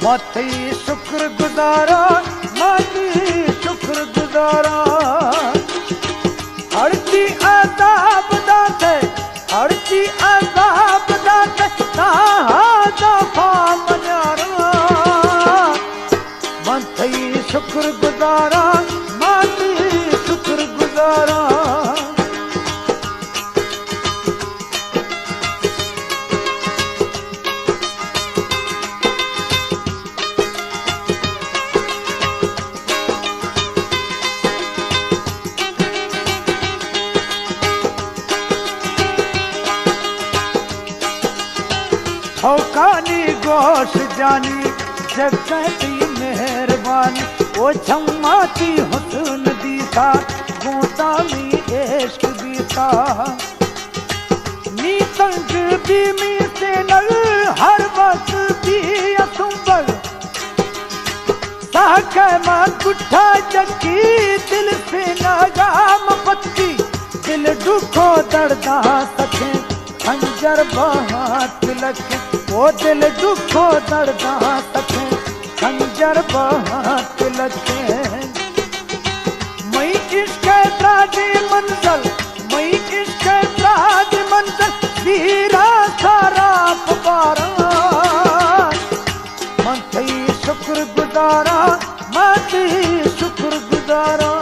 मथई शुक्र गुजारा मथई शुक्र गुजारा हरची अदाब दाते हरची अदाब दाते ताहा दफा मन्यारा मथई शुक्र गुजारा मथई शुक्र गुजारा ठोकानी गोश जानी जगती मेहरबानी ओ छम्माती हुस्न दीता गोता में इश्क दीता नी तंग बीमी से नल हर वक्त भी असुंबल साके मां गुठा जगी दिल से नागाम पत्ती दिल दुखो दर्दा सके खंजर बहात लखे वो दिल दुखो दर्दा सके खंजर बहात लखे मई इश्क ताजी मंजल मई इश्क ताजी मंजल सीरा सारा पुकारा मथई शुक्र गुजारा मथई शुक्र गुजारा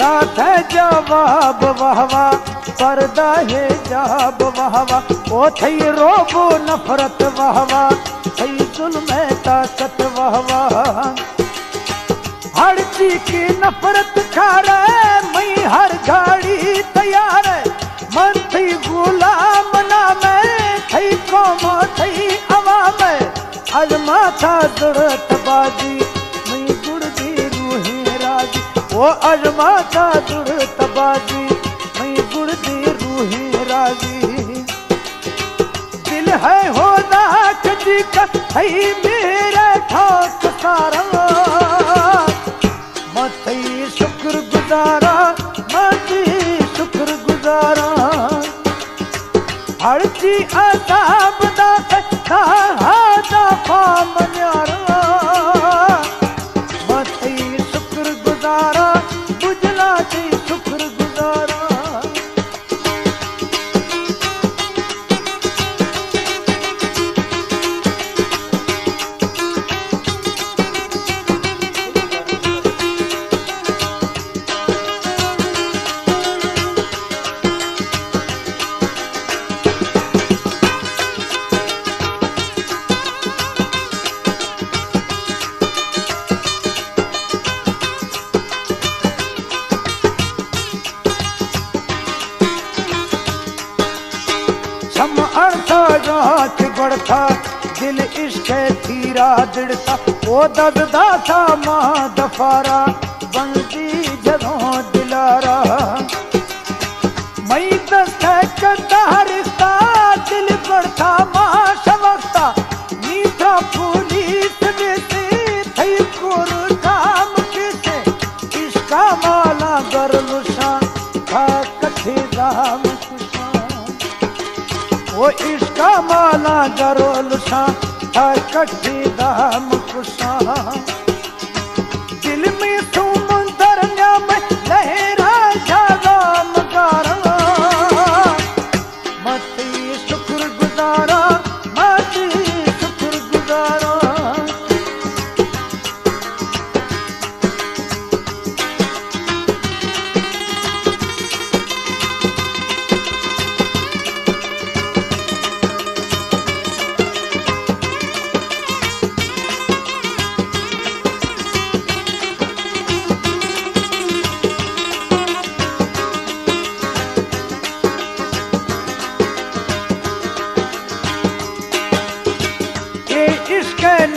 दाता जवाब वाहवा पर्दा है जाब वाहवा ओ थई रोबो नफरत वाहवा थई जुल्म ताकत वाहवा हर चीज की नफरत खारे मई हर घड़ी तैयार मन थई गुलाम ना मैं थई कौम थई अवाम अजमा था जरूरत बाजी मई गुड़ दी रूहे राजी वो अजमा का जुड़ तबाजी मैं गुड़ दी रूही राजी दिल है हो नाक जी का है मेरा ठाक सारा मथई शुक्र गुजारा मथई शुक्र गुजारा हर ची अदाब दाते ताहा दफा मन्यारा शुक्र गुजारा बढ़ता दिल इश्क थीरा दिड़ता ओ दबदा था मां दफारा बंदी जगों दिलारा मई दस्ता करता रिश्ता दिल बढ़ता मां शवक्ता नीता पुलिस बेसे थई कोर काम किसे इश्का माला गर लुशा था कथे दाम वो इश्का माला गरोल सा कठी दाम कुसा दिल में समुंदर में लहरा जागाम गारा मथई शुक्र गुजारा मथई शुक्र गुजारा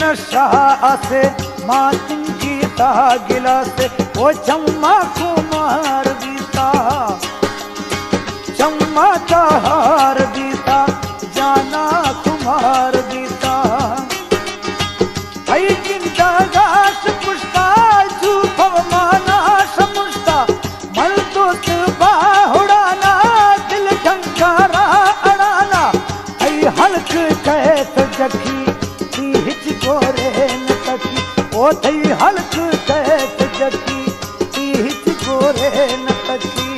नशा आसे मातिन गीता गिला से वो चम्मा कुमार बीता चम्मा हार बीता जाना कुमार बीता आई चिंता गाश पुष्टा झूठव माना समुष्टा मल दोस्त बाहुड़ाना दिल ढंकारा अड़ाना आई हल्क कहत जखी ती हिच गोरे न तकी ओ थई हल्क कहत जखी ती हिच गोरे न तकी